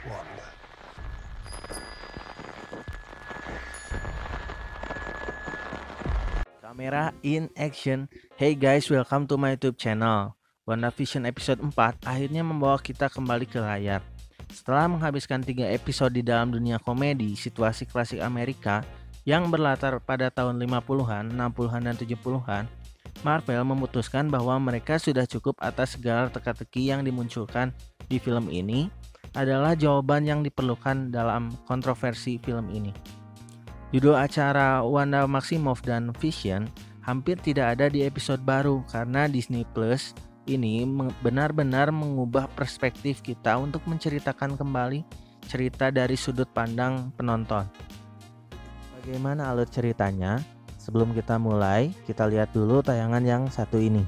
Wanda. Kamera in action. Hey guys, welcome to my YouTube channel. WandaVision episode 4 akhirnya membawa kita kembali ke layar. Setelah menghabiskan 3 episode di dalam dunia komedi situasi klasik Amerika yang berlatar pada tahun 50-an, 60-an, dan 70-an, Marvel memutuskan bahwa mereka sudah cukup atas segala teka-teki yang dimunculkan di film ini adalah jawaban yang diperlukan dalam kontroversi film ini. Judul acara Wanda Maximoff dan Vision hampir tidak ada di episode baru karena Disney Plus ini benar-benar mengubah perspektif kita untuk menceritakan kembali cerita dari sudut pandang penonton. Bagaimana alur ceritanya? Sebelum kita mulai, kita lihat dulu tayangan yang satu ini.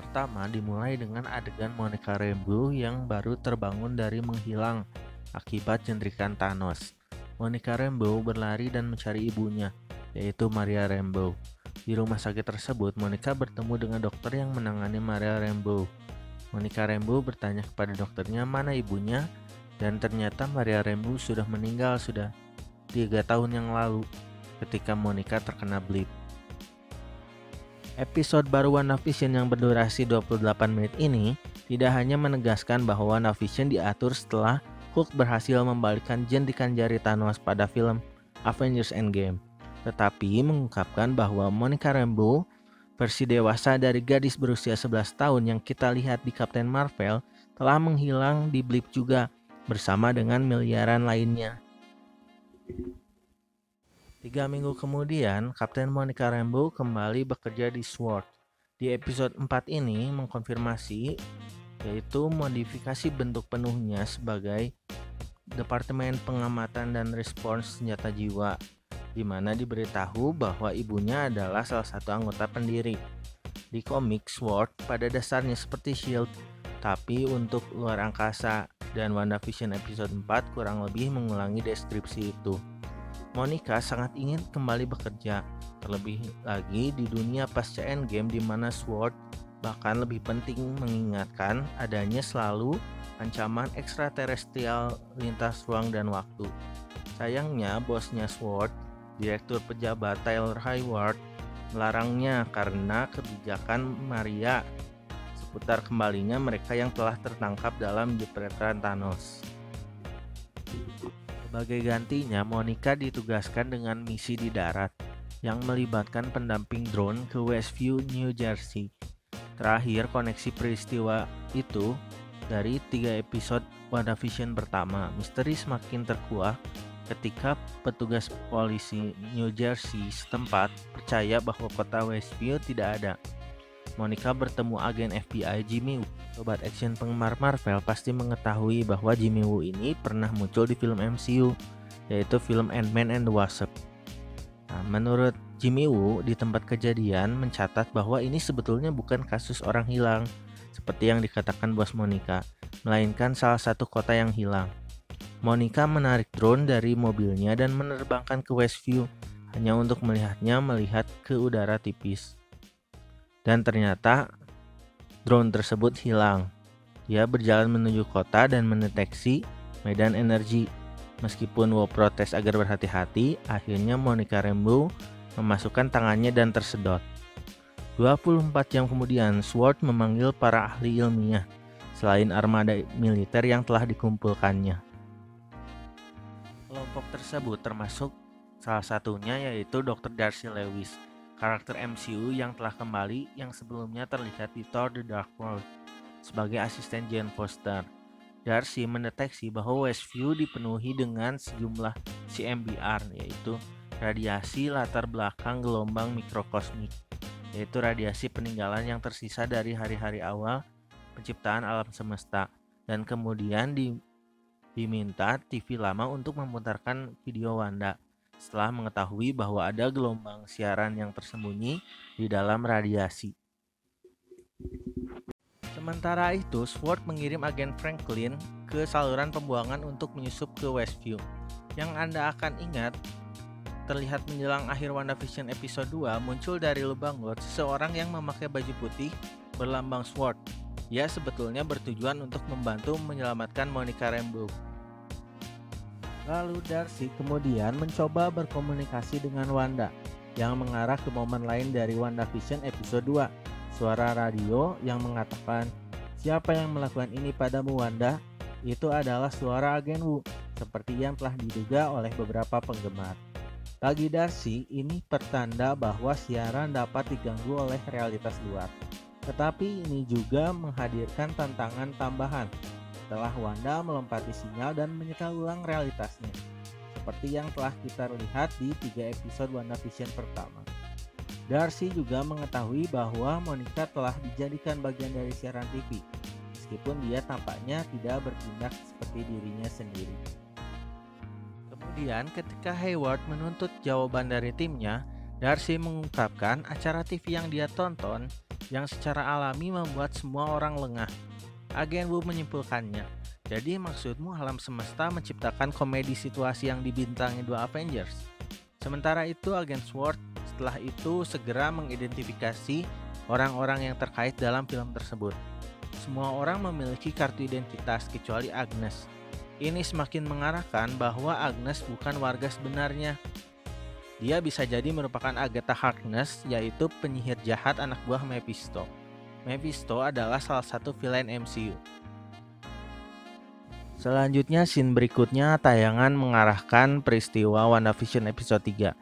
Pertama dimulai dengan adegan Monica Rambeau yang baru terbangun dari menghilang akibat jendrikan Thanos. Monica Rambeau berlari dan mencari ibunya, yaitu Maria Rambeau. Di rumah sakit tersebut, Monica bertemu dengan dokter yang menangani Maria Rambeau. Monica Rambeau bertanya kepada dokternya mana ibunya, dan ternyata Maria Rambeau sudah meninggal sudah 3 tahun yang lalu ketika Monica terkena blip. Episode baru WandaVision yang berdurasi 28 menit ini tidak hanya menegaskan bahwa WandaVision diatur setelah Hulk berhasil membalikkan jentikan jari Thanos pada film Avengers Endgame, tetapi mengungkapkan bahwa Monica Rambeau, versi dewasa dari gadis berusia 11 tahun yang kita lihat di Captain Marvel, telah menghilang di blip juga bersama dengan miliaran lainnya. 3 minggu kemudian, Kapten Monica Rambeau kembali bekerja di SWORD. Di episode 4 ini mengkonfirmasi yaitu modifikasi bentuk penuhnya sebagai Departemen Pengamatan dan Respons Senjata Jiwa, di mana diberitahu bahwa ibunya adalah salah satu anggota pendiri. Di komik SWORD pada dasarnya seperti SHIELD, tapi untuk luar angkasa, dan WandaVision episode 4 kurang lebih mengulangi deskripsi itu. Monica sangat ingin kembali bekerja, terlebih lagi di dunia pasca Endgame di mana SWORD bahkan lebih penting mengingatkan adanya selalu ancaman ekstraterestrial lintas ruang dan waktu. Sayangnya bosnya SWORD, Direktur Pejabat Taylor Hayward, melarangnya karena kebijakan Maria seputar kembalinya mereka yang telah tertangkap dalam jepretan Thanos. Sebagai gantinya, Monica ditugaskan dengan misi di darat yang melibatkan pendamping drone ke Westview, New Jersey. Terakhir, koneksi peristiwa itu dari 3 episode WandaVision pertama. Misteri semakin terkuak ketika petugas polisi New Jersey setempat percaya bahwa kota Westview tidak ada. Monica bertemu agen FBI Jimmy Woo. Sobat action penggemar Marvel pasti mengetahui bahwa Jimmy Woo ini pernah muncul di film MCU, yaitu film Ant-Man and the Wasp. Nah, menurut Jimmy Woo, di tempat kejadian mencatat bahwa ini sebetulnya bukan kasus orang hilang, seperti yang dikatakan bos Monica, melainkan salah satu kota yang hilang. Monica menarik drone dari mobilnya dan menerbangkan ke Westview, hanya untuk melihat ke udara tipis. Dan ternyata drone tersebut hilang. Dia berjalan menuju kota dan mendeteksi medan energi. Meskipun Woo protes agar berhati-hati, akhirnya Monica Rambeau memasukkan tangannya dan tersedot. 24 jam kemudian, SWORD memanggil para ahli ilmiah, selain armada militer yang telah dikumpulkannya. Kelompok tersebut termasuk salah satunya yaitu Dr. Darcy Lewis, karakter MCU yang telah kembali yang sebelumnya terlihat di Thor The Dark World sebagai asisten Jane Foster. Darcy mendeteksi bahwa Westview dipenuhi dengan sejumlah CMBR, yaitu radiasi latar belakang gelombang mikrokosmik, yaitu radiasi peninggalan yang tersisa dari hari-hari awal penciptaan alam semesta, dan kemudian diminta TV lama untuk memutarkan video Wanda setelah mengetahui bahwa ada gelombang siaran yang tersembunyi di dalam radiasi. Sementara itu, SWORD mengirim agen Franklin ke saluran pembuangan untuk menyusup ke Westview. Yang Anda akan ingat, terlihat menjelang akhir WandaVision episode 2, muncul dari lubang got seseorang yang memakai baju putih berlambang SWORD. Ia sebetulnya bertujuan untuk membantu menyelamatkan Monica Rambeau. Lalu Darcy kemudian mencoba berkomunikasi dengan Wanda, yang mengarah ke momen lain dari WandaVision episode 2. Suara radio yang mengatakan, "Siapa yang melakukan ini padamu, Wanda?" Itu adalah suara agen Wu, seperti yang telah diduga oleh beberapa penggemar. Bagi Darcy, ini pertanda bahwa siaran dapat diganggu oleh realitas luar. Tetapi ini juga menghadirkan tantangan tambahan setelah Wanda melompati sinyal dan menyeka ulang realitasnya, seperti yang telah kita lihat di 3 episode WandaVision pertama. Darcy juga mengetahui bahwa Monica telah dijadikan bagian dari siaran TV, meskipun dia tampaknya tidak bertindak seperti dirinya sendiri. Kemudian ketika Hayward menuntut jawaban dari timnya, Darcy mengungkapkan acara TV yang dia tonton yang secara alami membuat semua orang lengah. Agen Wu menyimpulkannya, "Jadi maksudmu alam semesta menciptakan komedi situasi yang dibintangi 2 Avengers?" Sementara itu agen SWORD setelah itu segera mengidentifikasi orang-orang yang terkait dalam film tersebut. Semua orang memiliki kartu identitas kecuali Agnes. Ini semakin mengarahkan bahwa Agnes bukan warga sebenarnya. Dia bisa jadi merupakan Agatha Harkness, yaitu penyihir jahat anak buah Mephisto. Mephisto adalah salah satu villain MCU. Selanjutnya, scene berikutnya tayangan mengarahkan peristiwa WandaVision episode 3.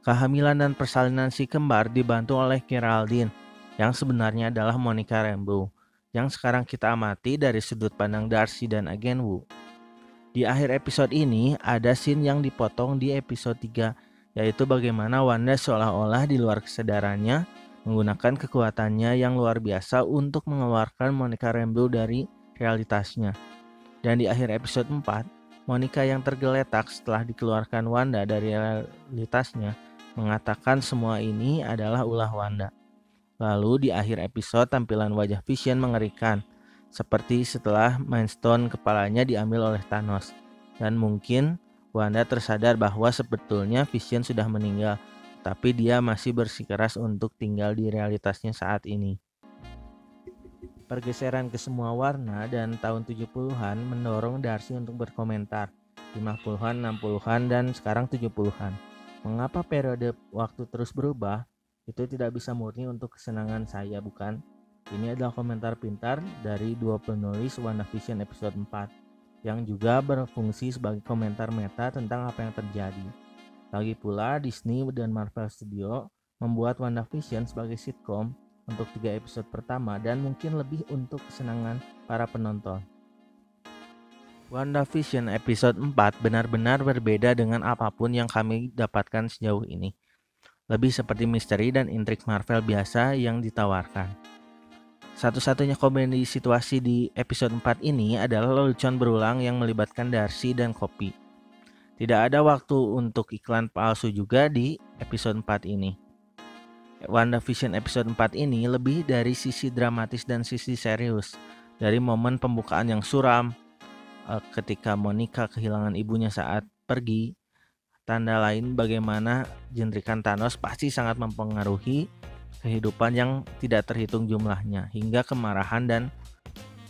Kehamilan dan persalinan si kembar dibantu oleh Geraldine, yang sebenarnya adalah Monica Rambeau, yang sekarang kita amati dari sudut pandang Darcy dan agen Wu. Di akhir episode ini, ada scene yang dipotong di episode 3, yaitu bagaimana Wanda seolah-olah di luar kesadarannya menggunakan kekuatannya yang luar biasa untuk mengeluarkan Monica Rambeau dari realitasnya. Dan di akhir episode 4, Monica yang tergeletak setelah dikeluarkan Wanda dari realitasnya mengatakan semua ini adalah ulah Wanda. Lalu di akhir episode tampilan wajah Vision mengerikan, seperti setelah Mind Stone kepalanya diambil oleh Thanos. Dan mungkin Wanda tersadar bahwa sebetulnya Vision sudah meninggal, tapi dia masih bersikeras untuk tinggal di realitasnya saat ini. Pergeseran ke semua warna dan tahun 70-an mendorong Darcy untuk berkomentar, 50-an, 60-an, dan sekarang 70-an. Mengapa periode waktu terus berubah? Itu tidak bisa murni untuk kesenangan saya, bukan? Ini adalah komentar pintar dari 2 penulis WandaVision episode 4, yang juga berfungsi sebagai komentar meta tentang apa yang terjadi. Lagi pula, Disney dan Marvel Studio membuat WandaVision sebagai sitcom untuk 3 episode pertama dan mungkin lebih untuk kesenangan para penonton. WandaVision episode 4 benar-benar berbeda dengan apapun yang kami dapatkan sejauh ini. Lebih seperti misteri dan intrik Marvel biasa yang ditawarkan. Satu-satunya komedi situasi di episode 4 ini adalah lelucon berulang yang melibatkan Darcy dan Kopi. Tidak ada waktu untuk iklan palsu juga di episode 4 ini. WandaVision episode 4 ini lebih dari sisi dramatis dan sisi serius. Dari momen pembukaan yang suram, ketika Monica kehilangan ibunya saat pergi, tanda lain bagaimana jendrikan Thanos pasti sangat mempengaruhi kehidupan yang tidak terhitung jumlahnya, hingga kemarahan dan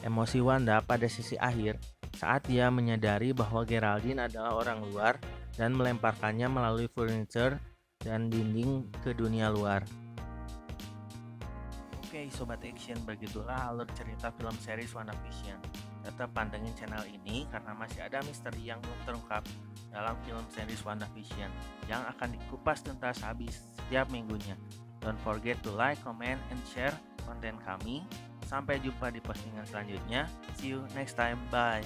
emosi Wanda pada sisi akhir saat dia menyadari bahwa Geraldine adalah orang luar dan melemparkannya melalui furniture dan dinding ke dunia luar. Oke Sobat Action, begitulah alur cerita film series WandaVision. Tetap pantengin channel ini karena masih ada misteri yang belum terungkap dalam film series WandaVision yang akan dikupas tuntas habis setiap minggunya. Don't forget to like, comment, and share konten kami. Sampai jumpa di postingan selanjutnya. See you next time. Bye.